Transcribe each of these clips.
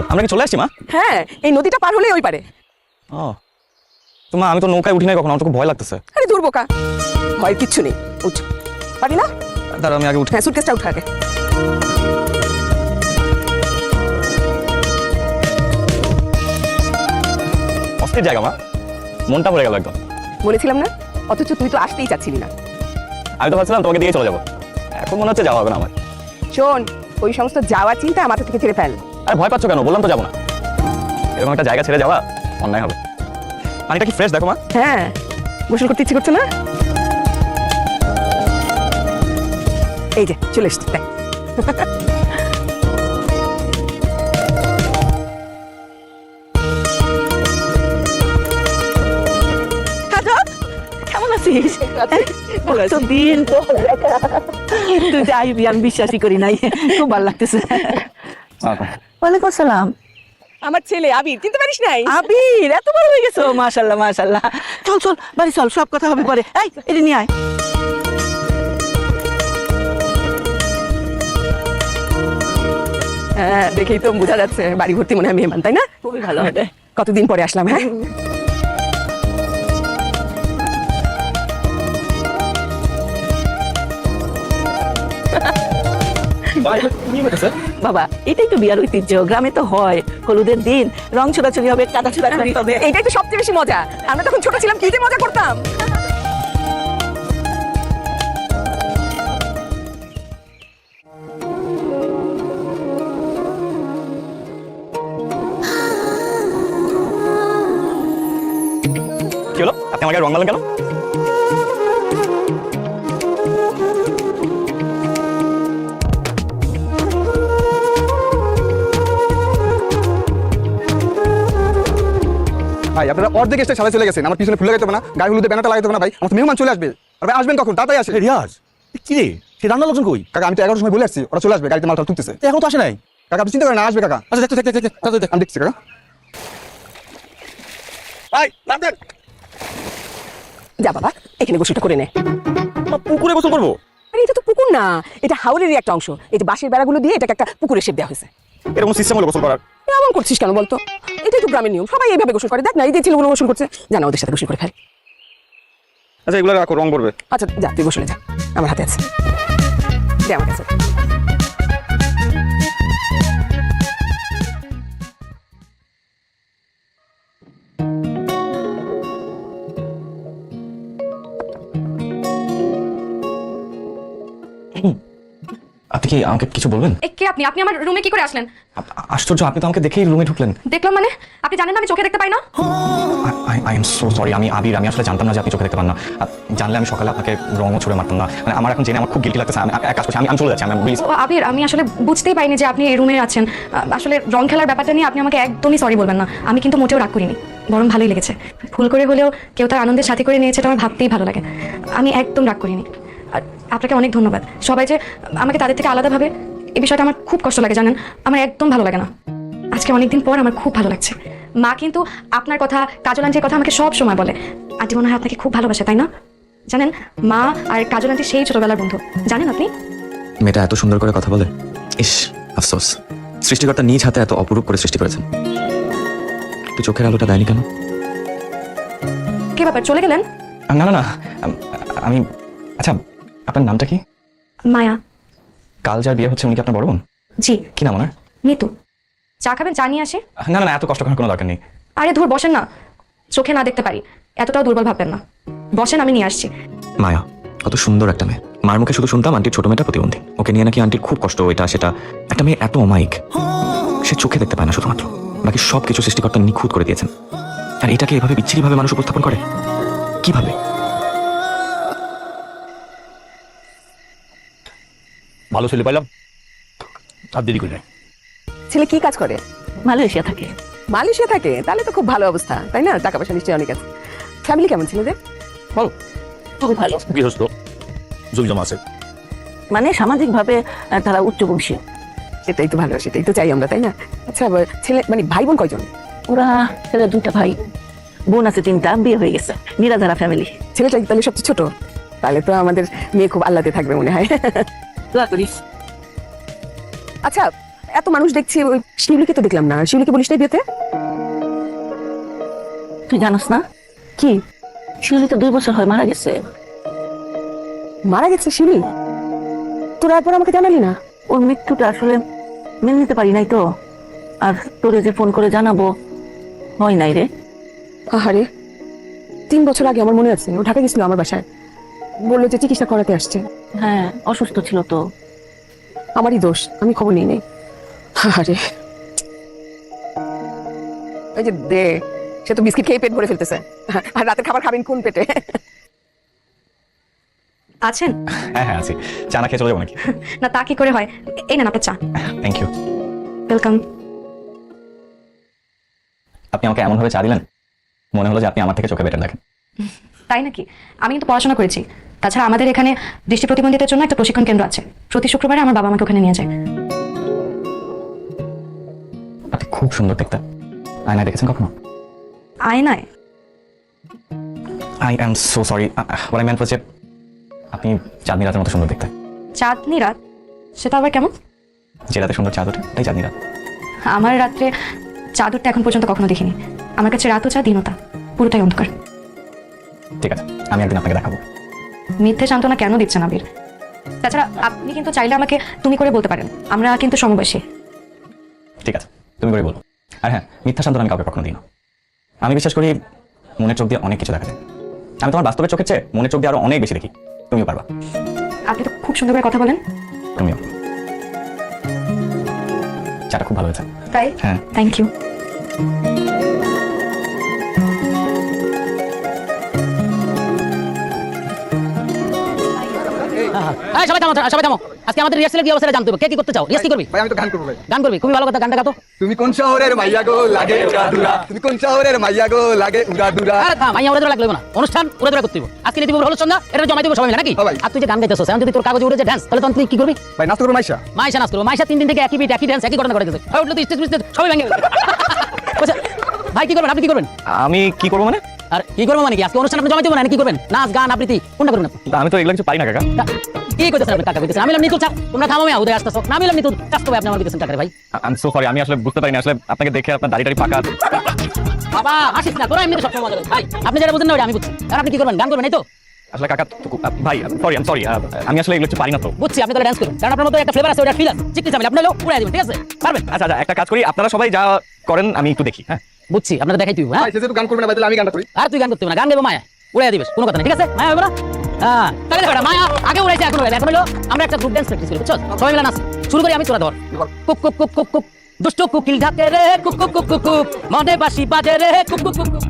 আমরা কি চলে আসছি মা? হ্যাঁ, এই নদীটা পার হলেই ওই পারে। ও তো মা, আমি তো নৌকায় উঠি নাই কখনো, আমার তো খুব ভয় লাগতেছে। আরে দূর বোকা, ভয়ের কিচ্ছু নেই, উঠ। পারি না? দাঁড়া আমি আগে উঠি। হ্যাঁ, সুটকেসটা উঠা আগে। অস্থির জায়গা মা, মনটা ভরে গেল একদম। বলেছিলাম না, অথচ তুই তো আসতেই চাচ্ছিলি না। আমি তো ভাবছিলাম তোমাকে দিয়ে চলে যাবো, এখন মনে হচ্ছে যাওয়া হবে না আমার। শোন, ওই সমস্ত যাওয়ার চিন্তা মাথা থেকে ছেড়ে ফেল। আরে ভয় পাচ্ছ কেন? বললাম তো যাবো না। এরকম একটা জায়গা ছেড়ে যাওয়া অন্যায় হবে। পানিটা কি ফ্রেশ দেখো মা। হ্যাঁ, গোসল করতে ইচ্ছে করছে না? এই যে চলে এসছি, দেখ। কেমন আছিস? দিন তুই যে আসবি আমি বিশ্বাসই করি নাই, খুব ভালো লাগতেছে। ওয়ালাইকুম আসসালাম। আমার ছেলে আবির, চিনতে পারিস নাই? আবির এত বড় হয়ে গেছো, মাশাআল্লাহ মাশাআল্লাহ। চল চল বাড়ি চল, সব কথা হবে পরে। এই এটা নিয়ে আয়। হ্যাঁ, দেখেই তো বোঝা যাচ্ছে বাড়ি ভর্তি মনে হয় মেহমান, তাই না? খুবই ভালো হবে। কতদিন পরে আসলাম। হ্যাঁ, বাবা এটাই তো বিয়ার ঐতিহ্য, গ্রামে তো হয়। হলুদের দিন রং ছোড়াছড়ি হবে, কাদা ছোড়াছড়ি হবে। এইটাই তো সবচেয়ে বেশি মজা। আমরা তখন ছোট ছিলাম, কি যে মজা করতাম। কি হলো, আপনি আমাকে রং মারলেন কেন? ভাই আপনারা অর্ধেক এসে সাথে চলে গেছেন, আমার পিছনে ফুলে যেতে হবে না, গায়ে হলুদে ব্যানারটা লাগাতে হবে না ভাই, আমার তো মেহমান চলে আসবে। আর ভাই আসবেন কখন? তাড়াতাড়ি আসে। রিয়াজ কি রে, সে রান্নার লোকজন কই? কাকা আমি তো 11টার সময় বলে আসছি, ওরা চলে আসবে, গাড়িতে মালটা তুলতেছে। এখন তো আসে নাই। কাকা আপনি চিন্তা করেন না, আসবে কাকা। আচ্ছা দেখ দেখ দেখ দেখ দেখ আমি দেখছি কাকা। ভাই নাম দেখ। যা বাবা, এখানে গোসলটা করে নে। পুকুরে গোসল করবো? আরে এটা তো পুকুর না, এটা হাওরেরই একটা অংশ। এই যে বাঁশের বেড়াগুলো দিয়ে এটাকে একটা পুকুরে শেপ দেওয়া হয়েছে। এরকম সিস্টেম হলো গোসল করার? এমন করছিস কেন বলতো? এটাই তো গ্রামের নিয়ম, সবাই এইভাবে গোসল করে। দেখ না, এই যে ছেলেগুলো গোসল করছে, জানা ওদের সাথে গোসল করে ফেল। আচ্ছা এগুলো রাখো, রং করবে। আচ্ছা যা, তুই গোসলে যা, আমার হাতে আছে, দে আমার কাছে। আপনি কি আমাকে কিছু বলবেন? কে আপনি? আপনি আমার রুমে কি করে আসলেন? আশ্চর্য, আপনি তো আমাকে দেখেই রুমে ঢুকলেন। দেখলাম মানে? আপনি জানেন না আমি চোখে দেখতে পাই না? আই এম সো সরি, আমি আবির, আমি আসলে জানতাম না যে আপনি চোখে দেখতে পান না। জানলে আমি সকালে আপনাকে রঙও ছুড়ে মারতাম না। মানে আমার এখন জেনে আমার খুব গিল্টি লাগতেছে। আমি এক কাজ করছি, আমি চলে যাচ্ছি। আমি প্লিজ। ও আবির, আমি আসলে বুঝতেই পারিনি যে আপনি এই রুমে আছেন। আসলে রং খেলার ব্যাপারটা নিয়ে আপনি আমাকে একদমই সরি বলবেন না। আমি কিন্তু মোটেও রাগ করিনি, বরং ভালোই লেগেছে। ভুল করে হলেও কেউ তার আনন্দের সাথে করে নিয়েছে, এটা আমার ভাবতেই ভালো লাগে। আমি একদম রাগ করিনি। আর আপনাকে অনেক ধন্যবাদ। সবাই যে আমাকে তাদের থেকে আলাদাভাবে, এই বিষয়টা আমার খুব কষ্ট লাগে জানেন। আমার একদম ভালো লাগে না। আজকে অনেকদিন পর আমার খুব ভালো লাগছে। মা কিন্তু আপনার কথা, কাজল আন্টির কথা আমাকে সব সময় বলে। আন্টি মনে হয় আপনাকে খুব ভালোবাসে, তাই না? জানেন, মা আর কাজল আন্টি সেই ছোটবেলার বন্ধু, জানেন আপনি? মেয়েটা এত সুন্দর করে কথা বলে। ইস, আফসোস, সৃষ্টিকর্তা নিজ হাতে এত অপরূপ করে সৃষ্টি করেছেন। একটু চোখের আলোটা দেয়নি কেন? কি ব্যাপার, চলে গেলেন? না না না, আমি, আচ্ছা আপনার নামটা কি? মায়া। কাল যার বিয়ে হচ্ছে উনি কি আপনার বড় বোন? জি। কি নাম ওনার? নিতু। চা খাবেন? চা নিয়ে আসে? না না না, এত কষ্ট করার কোনো দরকার নেই। আরে ধুর, বসেন না। চোখে না দেখতে পারি, এতটাও দুর্বল ভাববেন না। বসেন, আমি নিয়ে আসছি। মায়া কত সুন্দর একটা মেয়ে। মার মুখে শুধু শুনতাম আন্টির ছোট মেয়েটা প্রতিবন্ধী, ওকে নিয়ে নাকি আন্টির খুব কষ্ট, এটা সেটা। একটা মেয়ে এত অমায়িক, সে চোখে দেখতে পায় না শুধুমাত্র, বাকি সব কিছু সৃষ্টিকর্তা নিখুঁত করে দিয়েছেন। আর এটাকে এভাবে বিচ্ছিরিভাবে মানুষ উপস্থাপন করে কিভাবে? ভালো ছেলে পাইলাম, আর দেরি করে নাই। ছেলে কি কাজ করে? মালয়েশিয়া থাকে। মালয়েশিয়া থাকে? তাহলে তো খুব ভালো অবস্থা, তাই না? টাকা পয়সা নিশ্চয়ই অনেক আছে। ফ্যামিলি কেমন ছেলেদের? ভালো, খুব ভালো। গৃহস্থ, জমি জমা আছে। মানে সামাজিকভাবে তারা উচ্চবংশীয়। সেটাই তো ভালো, সেটাই তো চাই আমরা, তাই না? আচ্ছা ছেলে মানে ভাই বোন কয়জন? ওরা ছেলে 2টা ভাই, বোন আছে 3টা, বিয়ে হয়ে গেছে, নিরাধারা ফ্যামিলি। ছেলেটা তাহলে সবচেয়ে ছোট? তাহলে তো আমাদের মেয়ে খুব আল্লাতে থাকবে মনে হয়। দোয়া করিস। আচ্ছা এত মানুষ দেখছি, ওই শিউলিকে তো দেখলাম না। শিউলিকে বলিস না বিয়েতে? তুই জানোস না কি শিউলি তো 2 বছর হয় মারা গেছে। মারা গেছে শিউলি? তোরা একবার আমাকে জানালি না? ওর মৃত্যুটা আসলে মেনে নিতে পারি নাই তো, আর তোরে যে ফোন করে জানাবো হয় নাই রে। আহারে, 3 বছর আগে আমার মনে আছে ও ঢাকা গেছিল আমার বাসায়, বললো যে চিকিৎসা করাতে আসছে। হ্যাঁ অসুস্থ ছিল তো। আমারই দোষ, আমি খবর নিই নাই। আরে এই যে দে, সে তো বিস্কিট খেয়ে পেট ভরে ফেলতেছে, আর রাতের খাবার খাবেন কোন পেটে? আছেন? হ্যাঁ হ্যাঁ আছি। চা না খেয়ে চলে যাবো নাকি? না তা কি করে হয়, এই না আপনার চা। Thank you. ওয়েলকাম। আপনি আমাকে এমনভাবে চা দিলেন, মনে হলো যে আপনি আমার থেকে চোখে বেটার দেখেন। তাই নাকি? আমি কিন্তু পড়াশোনা করেছি, তাছাড়া আমাদের এখানে দৃষ্টি প্রতিবন্ধীদের জন্য একটা প্রশিক্ষণ কেন্দ্র আছে। প্রতি শুক্রবারে আমার বাবা আমাকে ওখানে নিয়ে যায়। আপনি খুব সুন্দর দেখতে। আয়নায় দেখেছেন কখনো? আয়নায়? I am so sorry, what I meant হচ্ছে আপনি চাঁদনি রাতের মতো সুন্দর দেখতে। চাঁদনি রাত? সেটা আবার কেমন? যে রাতে সুন্দর চাঁদ ওঠে তাই চাঁদনি রাত। আমার রাত্রে চাঁদ উঠতে এখন পর্যন্ত কখনো দেখিনি। আমার কাছে রাতও চা দিনতা, পুরোটাই অন্ধকার। ঠিক আছে, আমি একদিন আপনাকে দেখাবো। মিথ্যে সান্ত্বনা কেন দিচ্ছেন আবির? তাছাড়া আপনি কিন্তু চাইলে আমাকে তুমি করে বলতে পারেন, আমরা কিন্তু সমবয়সী। ঠিক আছে, তুমি করে বলো। আর হ্যাঁ, মিথ্যা সান্ত্বনা আমি কাউকে কখনো দিই না। আমি বিশ্বাস করি মনের চোখ দিয়ে অনেক কিছু দেখা যায়। আমি তোমার বাস্তবের চোখের চেয়ে মনের চোখ দিয়ে আরো অনেক বেশি দেখি। তুমিও পারবা। আপনি তো খুব সুন্দর করে কথা বলেন। তুমিও। চাটা খুব ভালো হয়েছে। তাই? হ্যাঁ। Thank you. এই সবাই থামো, সবাই থামো। আজকে আমাদের রিহার্সালের কি অবস্থা জানতে হবে। কে কি করতে চাও? রিহার্সাল কি করবি? ভাই আমি তো গান করবো ভাই। গান করবি? খুবই ভালো কথা, গানটা গাতো। তুমি কোন শহরের মাইয়া গো লাগে উড়াদুরা, তুমি কোন শহরের মাইয়া গো লাগে উড়াদুরা। আরে থাম, মাইয়া উড়ে লাগলো না। অনুষ্ঠান উড়ে করতে হবে। আজকে নীতি হলো সন্ধ্যা, এটা জমাই দেবো সবাই মিলে নাকি? হ্যাঁ ভাই। আর তুই যে গান গাইতেছস, এখন যদি তোর কাগজে উড়ে যে ডান্স, তাহলে তখন তুই কি করবি? ভাই নাচ করবো মাইশা। মাইশা নাচ করবো। মাইশা 3 দিন থেকে একই বিট, একই ডান্স, একই ঘটনা ঘটে গেছে। হয় উঠলো তো স্টেজ মিস্টেজ সবাই ভেঙে গেছে। আচ্ছা, ভাই কি করবেন? আপনি কি করবেন? আমি কি করবো মানে? আর কি করবো মানে কি? আজকে অনুষ্ঠান আপনি জমাই দেবো না, কি করবেন? নাচ গান আবৃত্তি কোনটা করবেন আপনি? আমি তো এগুলো কিছু পারি না কাকা। কি কইতেছেন আপনি? টাকা কইতেছেন? আমি বললাম নিতুল চা, তোমরা থামো, আমি উদয় আসতেছ না। আমি বললাম নিতুল কাজ করবে, আপনি আমার কইতেছেন টাকা। ভাই আই এম সো সরি, আমি আসলে বুঝতে পারিনি। আসলে আপনাকে দেখে আপনার দাড়ি টাড়ি পাকা। বাবা হাসিস না, তোরা এমনিতে সবসময় মজা করিস। ভাই আপনি যেটা বুঝেন না ওটা আমি বুঝছি। আর আপনি কি করবেন? গান করবেন এই তো? আসলে কাকা ভাই সরি, আই এম সরি, আমি আসলে এগুলো কিছু পারি না তো। বুঝছি, আপনি তাহলে ডান্স করুন, কারণ আপনার মধ্যে একটা ফ্লেভার আছে, ওটা ফিল আছে। চিকনি চামিল আপনি হলো উড়াই দিবেন, ঠিক আছে? পারবেন? আচ্ছা আচ্ছা, একটা কাজ করি, আপনারা সবাই যা করেন আমি একটু দেখি। হ্যাঁ বুঝছি, আপনারা দেখাই তুই। হ্যাঁ ভাই সে যেহেতু গান করবে না ভাই, তাহলে আমি গানটা করি। আর তুই গান করতে হবে না, গান গাইবো মায়া, উড়াই দিবেস, কোনো কথা নেই, ঠিক আছে? মায়া হবে না? হ্যাঁ তাহলে দেখো মায়া আগে উড়াইছে, এখন উড়াইবে। এখন হলো আমরা একটা গ্রুপ ডান্স প্র্যাকটিস করি, বুঝছো? সবাই মিলে নাচ শুরু করি। আমি তোরা ধর cook cook cook cook cook, দুষ্ট কুকিল ঢাকে রে cook cook cook cook cook, মনে বাসি বাজে রে কুক কুক কুক কুক।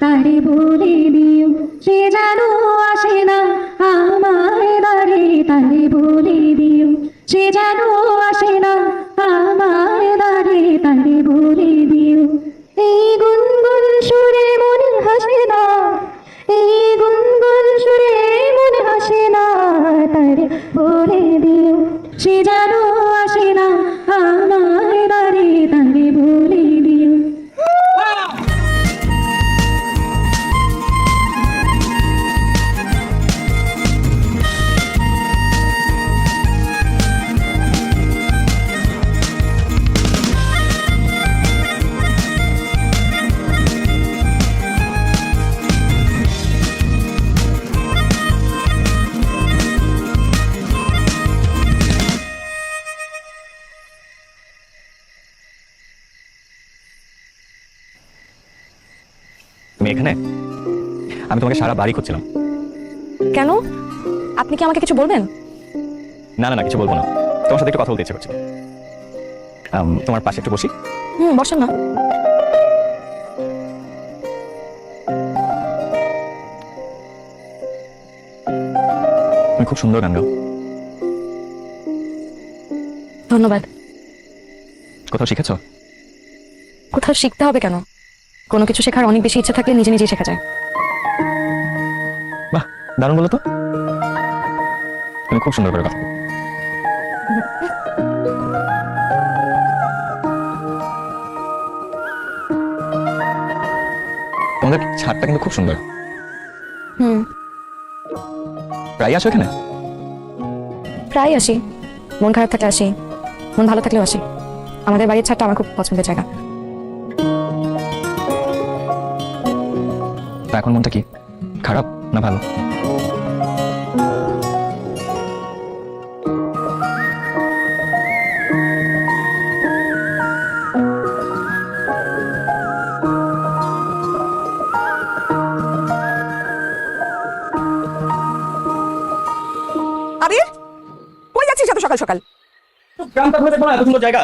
তারে বলে দিও সে যেন আসে না আমার দ্বারে, তারে বলে দিও সে যেন আসে না আমার দ্বারে, তারে বলে দিও। এই গুনগুন সুরে মন হাসে না, এই গুনগুন সুরে মন হাসে না, তারে বলে দিও সে যেন আসে না আমার দ্বারে, তারে বলে দিও। তুমি এখানে? আমি তোমাকে সারা বাড়ি খুঁজছিলাম। কেন? আপনি কি আমাকে কিছু বলবেন? না না না, কিছু বলবো না, তোমার সাথে একটু কথা বলতে ইচ্ছে করছিল। তোমার পাশে একটু বসি? বসেন না। তুমি খুব সুন্দর গান গাও। ধন্যবাদ। কোথাও শিখেছো? কোথাও শিখতে হবে কেন? কোনো কিছু শেখার অনেক বেশি ইচ্ছা থাকলে নিজে নিজেই শেখা যায়। বাহ, দারুণ বলো তো। তুমি খুব সুন্দর করে কথা বলো। তোমাদের ছাদটা কিন্তু খুব সুন্দর। হুম, প্রায় আসো এখানে? প্রায় আসি। মন খারাপ থাকলে আসি, মন ভালো থাকলেও আসি। আমাদের বাড়ির ছাদটা আমার খুব পছন্দের জায়গা। তা এখন মনটা কি খারাপ না ভালো? আবির, কই যাচ্ছিস এত সকাল সকাল? গ্রামটা ঘুরে দেখবো না, এত সুন্দর জায়গা।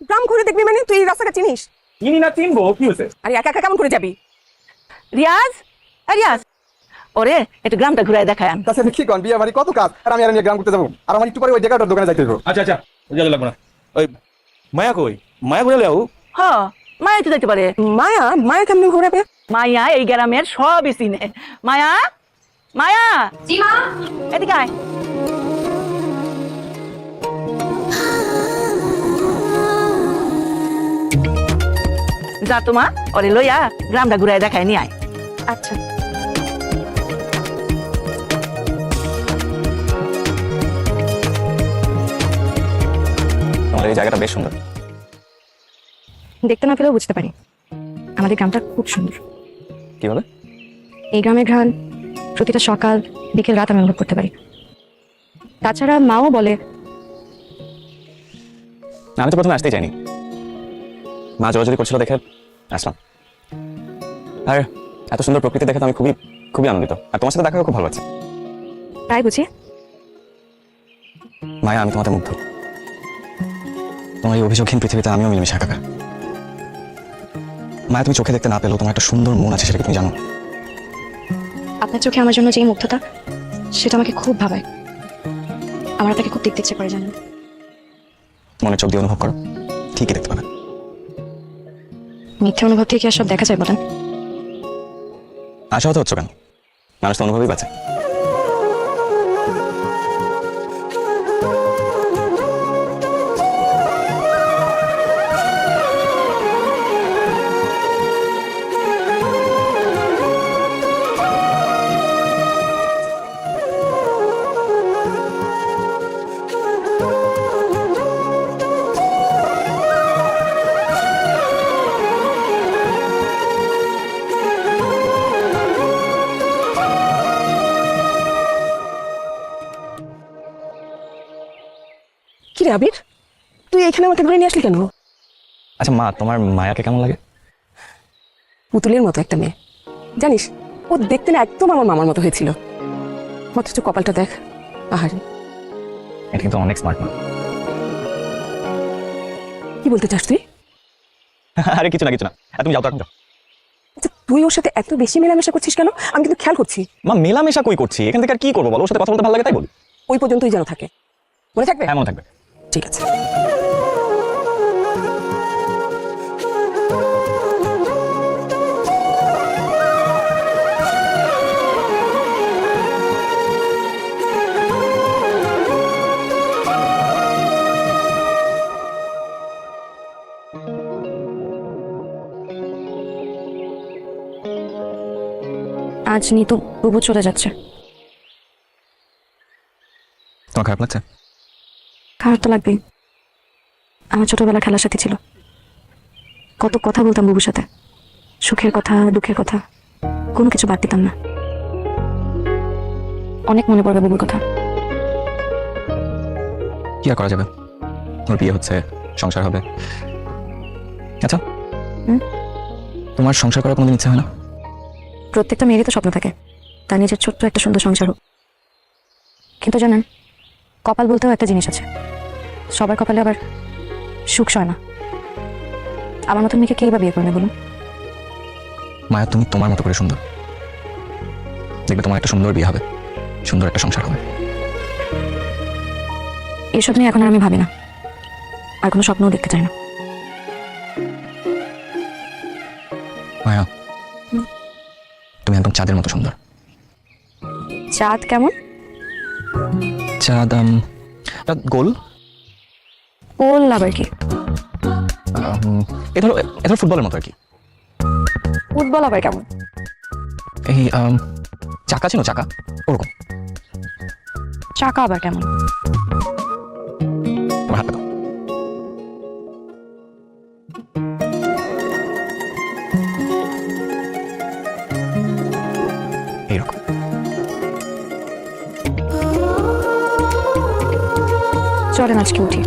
গ্রাম ঘুরে দেখবি মানে? তুই এই রাস্তাটা চিনিস? চিনি না, চিনবো, কি হয়েছে? আরে একা একা কেমন করে যাবি? রিয়াজ, রিয়াজ, ওরে একটু গ্রামটা ঘুরাই দেখায় আন। তাছাড়া কি কন, বিয়ে বাড়ি কত কাজ, আর আমি আর নিয়ে গ্রাম করতে যাবো? আর আমার একটু পরে ওই জায়গাটার দোকানে যাইতে হবে। আচ্ছা আচ্ছা, যাওয়া লাগবে না। ওই মায়া কই? মায়া ঘুরে লেও। হ, মায়া তো যেতে পারে। মায়া? মায়া কেমন ঘোরাবে? মায়া এই গ্রামের সবই চিনে। মায়া, মায়া, জি মা। এদিকে আয়। যা তোমা, ওরে লইয়া গ্রামটা ঘুরাই দেখায় নিয়ে আয়। আচ্ছা। তোমাদের এই জায়গাটা বেশ সুন্দর। দেখতে না পেলেও বুঝতে পারি আমাদের গ্রামটা খুব সুন্দর। কিভাবে? এই গ্রামের ঘ্রাণ প্রতিটা সকাল বিকেল রাত আমি অনুভব করতে পারি। তাছাড়া মাও বলে, আমি তো প্রথমে আসতেই চাইনি, মা জোরাজোরি করছিল দেখে আসলাম। আর এত সুন্দর প্রকৃতি দেখে তো আমি খুবই খুবই আনন্দিত। আর তোমার সাথে দেখা খুব ভালো লাগছে। তাই বুঝি? মায়া, আমি তোমাদের মুগ্ধ। তোমার এই অভিযোগহীন পৃথিবীতে আমিও মিলেমিশে একাকার। মায়া, তুমি চোখে দেখতে না পেলেও তোমার একটা সুন্দর মন আছে, সেটা কি তুমি জানো? আপনার চোখে আমার জন্য যেই মুগ্ধতা, সেটা আমাকে খুব ভাবায়। আমার আপনাকে খুব দেখতে ইচ্ছে করে, জানেন? মনে চোখ দিয়ে অনুভব করো, ঠিকই দেখতে পাবে। মিথ্যা অনুভব থেকে আর সব দেখা যায় বলেন? আশা হতে হচ্ছে কেন? মানুষ তো অনুভবই পাচ্ছে। কি রে আবির, তুই এখানে আমাকে ধরে নিয়ে আসলি কেন? আচ্ছা মা, তোমার মায়াকে কেমন লাগে? পুতুলের মতো একটা মেয়ে, জানিস? ও দেখতে না একদম আমার মামার মতো হয়েছিল। অথচ কপালটা দেখ, আহারে। এটা কিন্তু অনেক স্মার্ট মা। কি বলতে চাস তুই? আরে কিছু না কিছু না, তুমি যাও তো, এখন যাও। আচ্ছা, তুই ওর সাথে এত বেশি মেলামেশা করছিস কেন? আমি কিন্তু খেয়াল করছি। মা, মেলামেশা কই করছি? এখান থেকে আর কি করবো বলো? ওর সাথে কথা বলতে ভালো লাগে তাই বলি। ওই পর্যন্তই যেন থাকে, মনে থাকবে? হ্যাঁ, মনে থাকবে। ঠিক আছে। আজ নিতু বুবু চলে যাচ্ছে। তোমার খারাপ লাগছে? খারাপ তো লাগবেই। আমার ছোটবেলা খেলার সাথী ছিল। কত কথা বলতাম বুবুর সাথে, সুখের কথা দুঃখের কথা, কোনো কিছু বাদ দিতাম না। অনেক মনে পড়বে বুবুর কথা। কি আর করা যাবে, ওর বিয়ে হচ্ছে, সংসার হবে। আচ্ছা, তোমার সংসার করার কোনোদিন ইচ্ছে হয় না? প্রত্যেকটা মেয়েরই তো স্বপ্ন থাকে তার নিজের ছোট্ট একটা সুন্দর সংসার হোক। কিন্তু জানেন, কপাল বলতেও একটা জিনিস আছে। সবার কপালে আবার সুখ সয় না। আমার মতো মেয়েকে কেই বা বিয়ে করবে বলুন? মায়া, তুমি তোমার মতো করে সুন্দর, দেখবে তোমার একটা সুন্দর বিয়ে হবে, সুন্দর একটা সংসার হবে। এসব নিয়ে এখন আর আমি ভাবি না, আর কোনো স্বপ্নও দেখতে চাই না। মায়া, তুমি একদম চাঁদের মতো সুন্দর। চাঁদ কেমন? চাঁদ গোল। গোল আবার কি? এ ধরো ফুটবলের মতো আর কি। ফুটবল আবার কেমন? এই চাকা ছিল, চাকা ওরকম। চাকা আবার কেমন? তোমার হাত দাও। এইরকম। চলেন আজকে উঠি।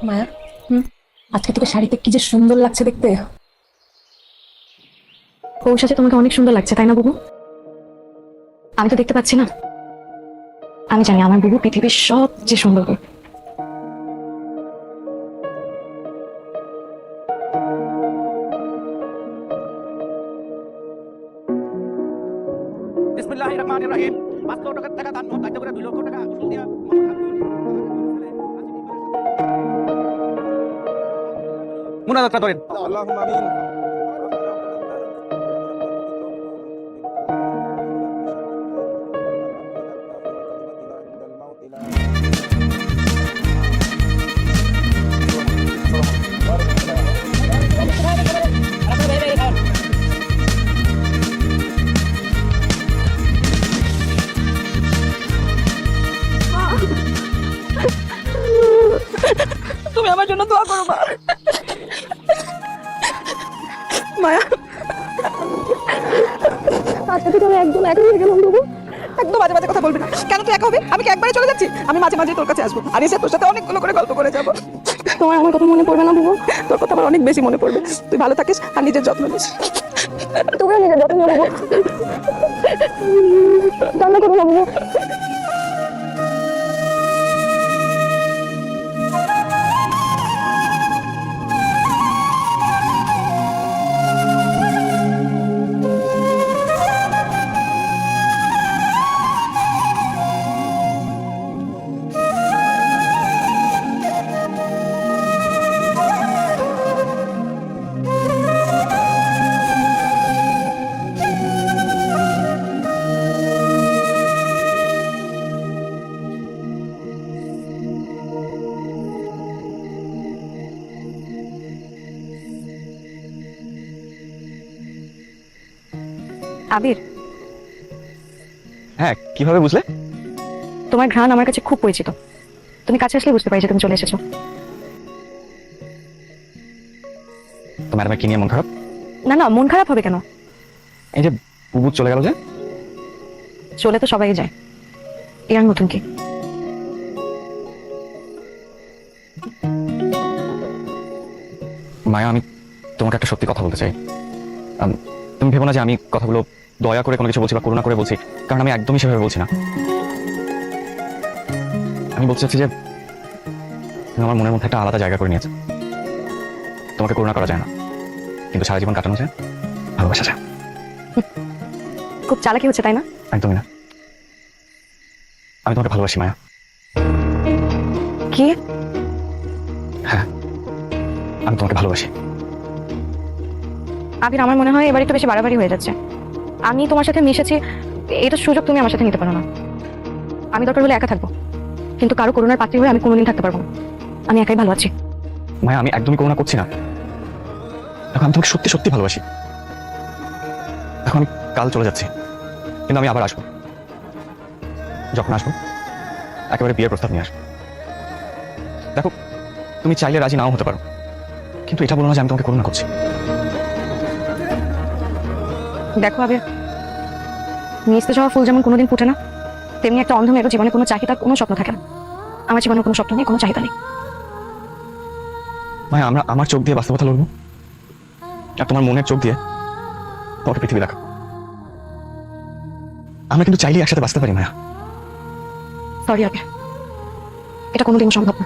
মায়া, আজকে তোকে শাড়িতে কি যে সুন্দর লাগছে দেখতে। ওর সাথে তোমাকে অনেক সুন্দর লাগছে, তাই না বুবু? আমি তো দেখতে পাচ্ছি না। আমি জানি আমার বুবু পৃথিবীর সবচেয়ে সুন্দর বউ। বিসমিল্লাহিররহমানিররহিম। 5 লাখ টাকা দান, 9 লাখ করে 2 লক্ষ টাকা উসুল দিয়া মুনাজাতটা করেন। আল্লাহুম্মা আমিন। তুমি আমার জন্য দোয়া করো মা। মায়া, আজকে তো তোরা একদম একা হয়ে গেলাম বাবু। একদম বাজে বাজে কথা বলবি না। কেন তুই একা হবে? আমি কি একবারে চলে যাচ্ছি? আমি মাঝে মাঝে তোর কাছে আসবো, আর এসে তোর সাথে অনেকগুলো করে গল্প করে যাবো। তোমার আমার কথা মনে পড়বে না বাবু? তোর কথা আমার অনেক বেশি মনে পড়বে। তুই ভালো থাকিস আর নিজের যত্ন নিস। তুমিও নিজের যত্ন নিও বাবু। কান্না করো না বাবু। আবির, হ্যাঁ, কিভাবে বুঝলে? তোমার ঘ্রাণ আমার কাছে খুব পরিচিত। তুমি কাছে আসলে বুঝতে পারি যে তুমি চলে এসেছো। তো ম্যাডামের কি নিয়ে মন খারাপ? না না, মন খারাপ হবে কেন? এই যে বুবু চলে গেল যে। চলে তো সবাই যায়, এর আর নতুন কি? মায়া, আমি তোমাকে একটা সত্যি কথা বলতে চাই। তুমি ভেবো না যে আমি কথাগুলো দয়া করে কোনো কিছু বলছি বা করুণা করে বলছি, কারণ আমি একদমই সেভাবে বলছি না। আমি বলতে চাচ্ছি যে তুমি আমার মনের মধ্যে একটা আলাদা জায়গা করে নিয়েছো। তোমাকে করুণা করা যায় না, কিন্তু সারা জীবন কাটানো যায়, ভালোবাসা যায়। খুব চালাকি হচ্ছে, তাই না? একদমই না। আমি তোমাকে ভালোবাসি মায়া। কি? হ্যাঁ, আমি তোমাকে ভালোবাসি। আবির, আমার মনে হয় এবার একটু বেশি বাড়াবাড়ি হয়ে যাচ্ছে। আমি তোমার সাথে মিশেছি, এটা সুযোগ তুমি আমার সাথে নিতে পারো না। আমি দরকার হলে একা থাকবো, কিন্তু কারো করুণার পাত্রী হয়ে আমি কোনোদিন থাকতে পারবো না। আমি একাই ভালো আছি। মায়া, আমি একদমই করুণা করছি না। দেখো, আমি তোমাকে সত্যি সত্যি ভালোবাসি। দেখো, আমি কাল চলে যাচ্ছি, কিন্তু আমি আবার আসবো। যখন আসবো একেবারে বিয়ের প্রস্তাব নিয়ে আসবো। দেখো, তুমি চাইলে রাজি নাও হতে পারো, কিন্তু এটা বলো না যে আমি তোমাকে করুণা করছি। দেখো আবির, মিশতে যাওয়া ফুল যেমন কোনোদিন ফুটে না, তেমনি একটা অন্ধ মেয়েরও জীবনে কোনো চাহিদা, কোনো স্বপ্ন থাকে না। আমার জীবনে কোনো স্বপ্ন নেই, কোনো চাহিদা নেই। মায়া, আমার চোখ দিয়ে বাস্তবতা লড়বো, আর তোমার মনের চোখ দিয়ে তোমাকে পৃথিবী দেখা। আমরা কিন্তু চাইলেই একসাথে বাঁচতে পারি মায়া। সরি আবির, এটা কোনোদিন সম্ভব না।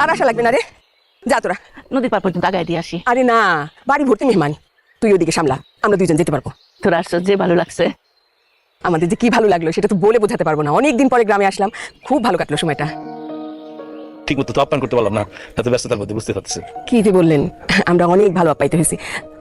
আর আশা লাগবে না রে, যা তোরা। নদীর পার পর্যন্ত আগায় দিয়ে আসি। আরে না, বাড়ি ভর্তি মেহমান, তুই ওদিকে সামলা, আমরা দুইজন যেতে পারবো। তোর আসছো যে ভালো লাগছে। আমাদের যে কি ভালো লাগলো সেটা তো বলে বোঝাতে পারবো না। অনেকদিন পরে গ্রামে আসলাম, খুব ভালো কাটলো সময়টা। ঠিক মতো তো আপ্যায়ন করতে পারলাম না, এত ব্যস্ততার মধ্যে বুঝতে পারছি। কি যে বললেন, আমরা অনেক ভালো আপ্যায়িত হয়েছি।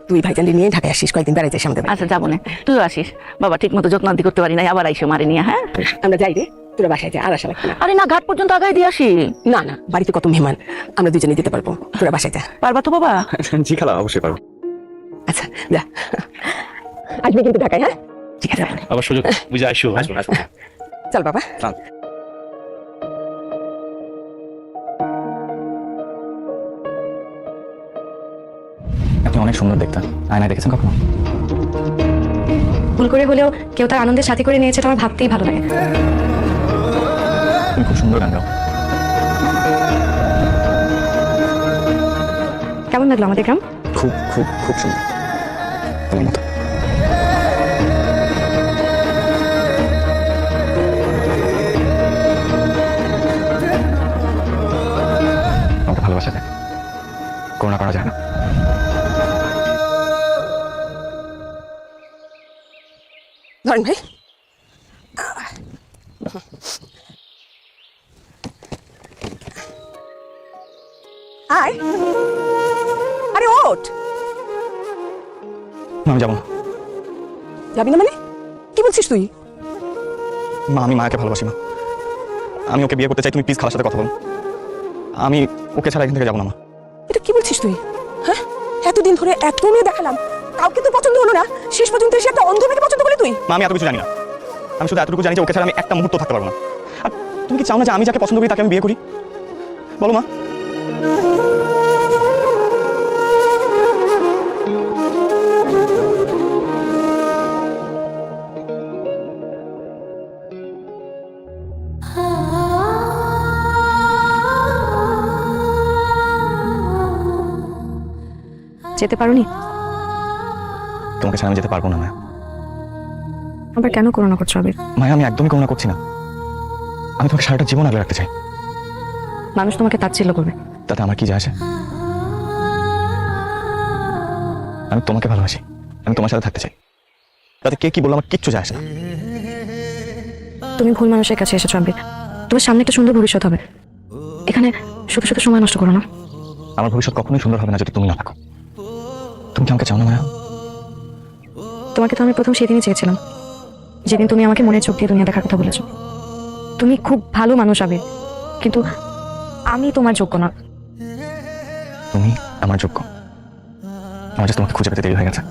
তুই ভাইজানকে নিয়ে ঢাকায় আসিস, কয়েকদিন বেড়াইতে যাইস আমাদের বাড়ি। আচ্ছা যাবো না, তুইও আসিস। বাবা ঠিক মতো যত্ন আদি করতে পারি নাই, আবার আইসো মারে নিয়ে। হ্যাঁ আমরা যাই রে, তোরা বাসায় যা, আর আশা লাগবে না। আরে না, ঘাট পর্যন্ত আগায় দিয়ে আসি। না না, বাড়িতে কত মেহমান, আমরা দুজনে যেতে পারবো, তোরা বাসায় যা। পারবা তো বাবা? জি খালা, অবশ্যই পারবো। আচ্ছা যা, আসবি কিন্তু ঢাকায়। হ্যাঁ ঠিক আছে। আবার সুযোগ বুঝে আইসো। চল বাবা। আপনি অনেক সুন্দর দেখতে, আয়নায় দেখেছেন কখনো? ভুল করে হলেও কেউ তার আনন্দের সাথে করে নিয়েছে, এটা আমার ভাবতেই ভালো লাগে। তুমি খুব সুন্দর গান গাও। কেমন লাগলো আমাদের গ্রাম? খুব খুব খুব সুন্দর, তোমার মতো। আমাকে ভালোবাসা যায়, করুণা করা যায় না। ধরেন ভাই। আয়, আরে ওঠ। মা, আমি যাবো না। যাবি না মানে? কি বলছিস তুই? মা, আমি মায়াকে ভালোবাসি। মা, আমি ওকে বিয়ে করতে চাই, তুমি প্লিজ খালার সাথে কথা বলো। আমি ওকে ছাড়া এখান থেকে যাবো না। মা, এটা কি বলছিস তুই? হ্যাঁ, এতদিন ধরে এত মেয়ে দেখালাম, কাউকে তো পছন্দ হলো না, শেষ পর্যন্ত এসে একটা অন্ধ মেয়েকে পছন্দ করলি তুই? মা, আমি এত কিছু জানি না। আমি শুধু এতটুকু জানি যে ওকে ছাড়া আমি একটা মুহূর্ত থাকতে পারবো না। আর তুমি কি চাও না যে আমি যাকে পছন্দ করি তাকে আমি বিয়ে করি? বলো মা। যেতে পারোনি? তোমাকে ছাড়া আমি যেতে পারবো না মায়া। আবার কেন করোনা করছো আবির? মায়া, আমি একদমই করুণা করছি না। আমি তোমাকে সারাটা জীবন আগলে রাখতে চাই। মানুষ তোমাকে তাচ্ছিল্য করবে। তাতে আমার কি যায় আসে? আমি তোমাকে ভালোবাসি, আমি তোমার সাথে থাকতে চাই। তাতে কে কি বললো আমার কিচ্ছু যায় আসে না। তুমি ভুল মানুষের কাছে এসেছো আবির, তোমার সামনে একটা সুন্দর ভবিষ্যৎ হবে। এখানে শুধু শুধু সময় নষ্ট করো না। আমার ভবিষ্যৎ কখনোই সুন্দর হবে না যদি তুমি না থাকো। তুমি কি আমাকে চাও না মায়া? তোমাকে তো আমি প্রথম সেদিনই চেয়েছিলাম, যেদিন তুমি আমাকে মনে চোখ দিয়ে দুনিয়া দেখার কথা বলেছো। তুমি খুব ভালো মানুষ আবির, কিন্তু আমি তোমার যোগ্য না। তুমি আমার যোগ্য। আমার তোমাকে খুঁজে পেতে দেরি হয়ে গেছে।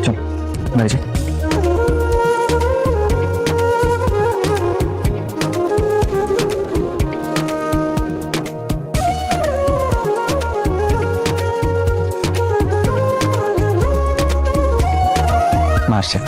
চল বাড়ি যাই। মা আসছে।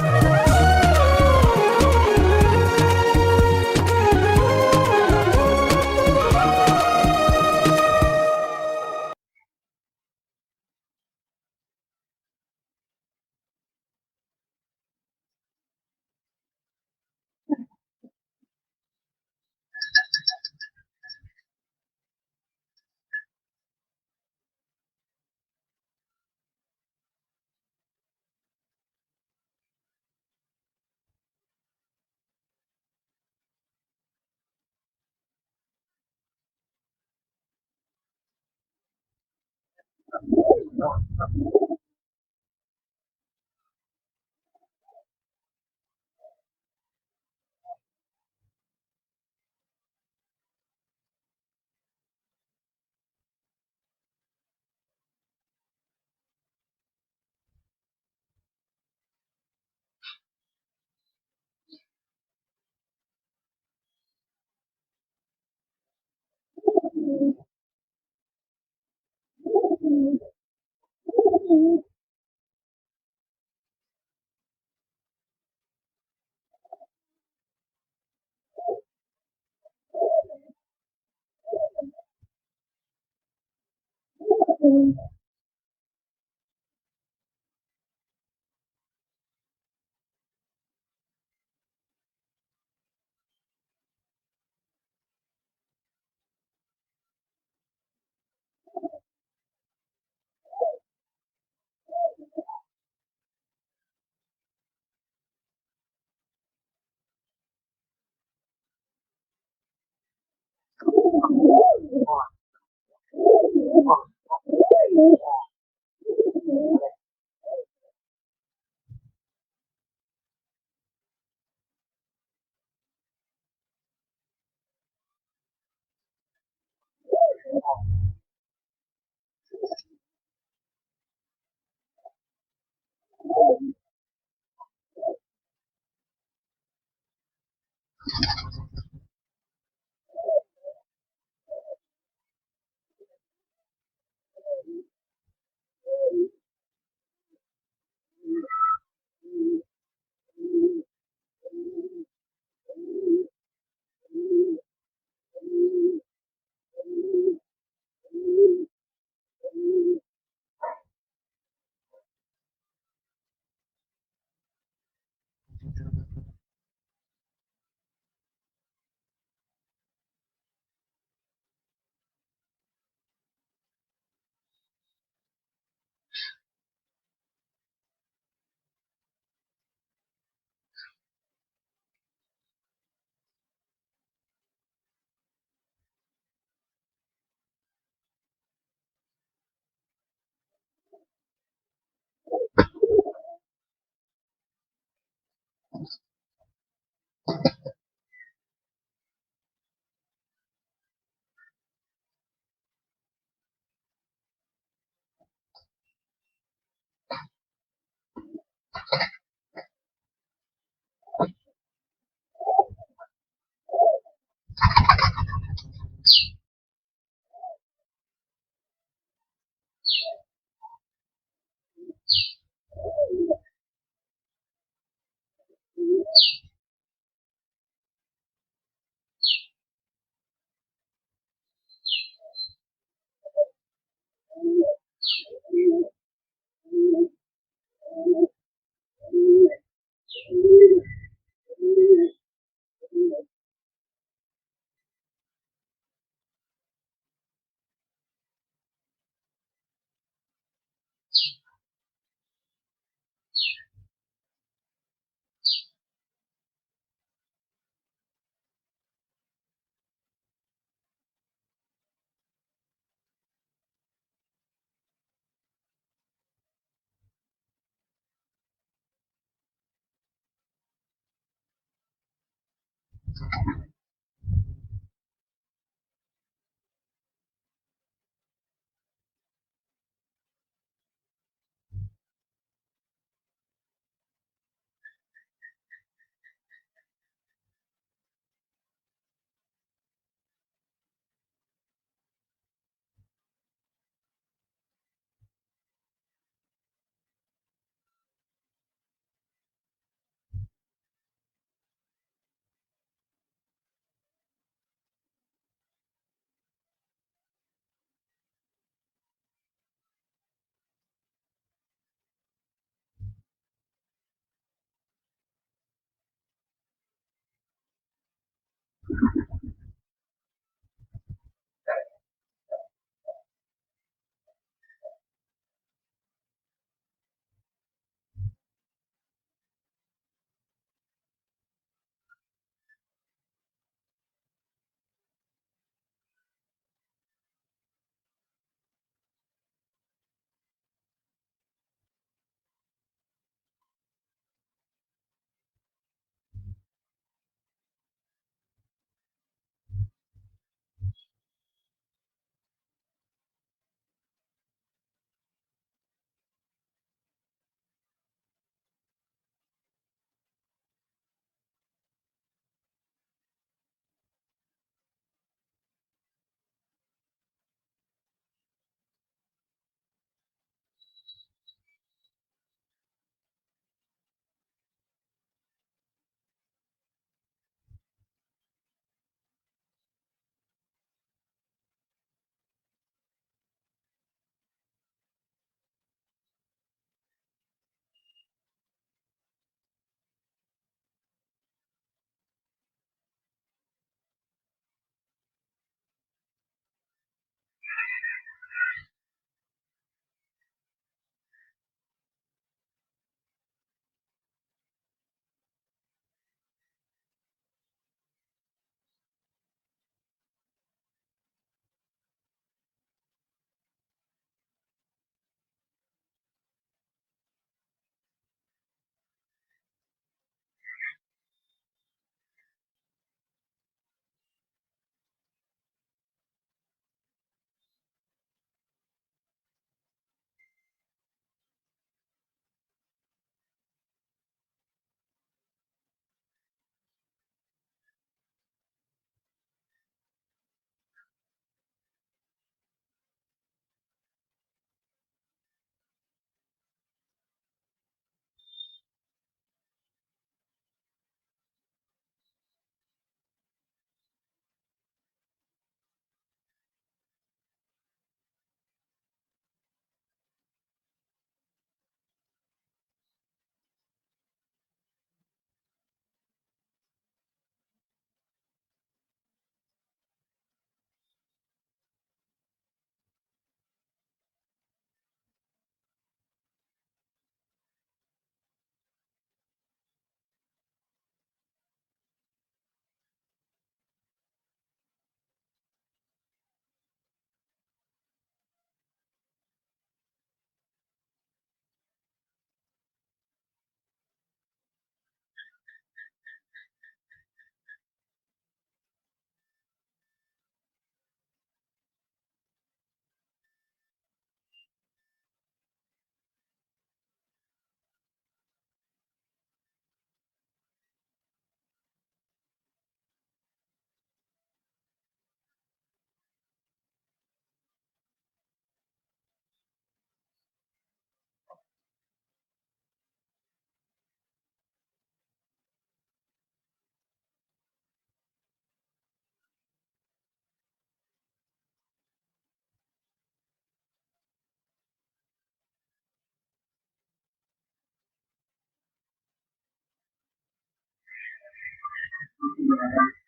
না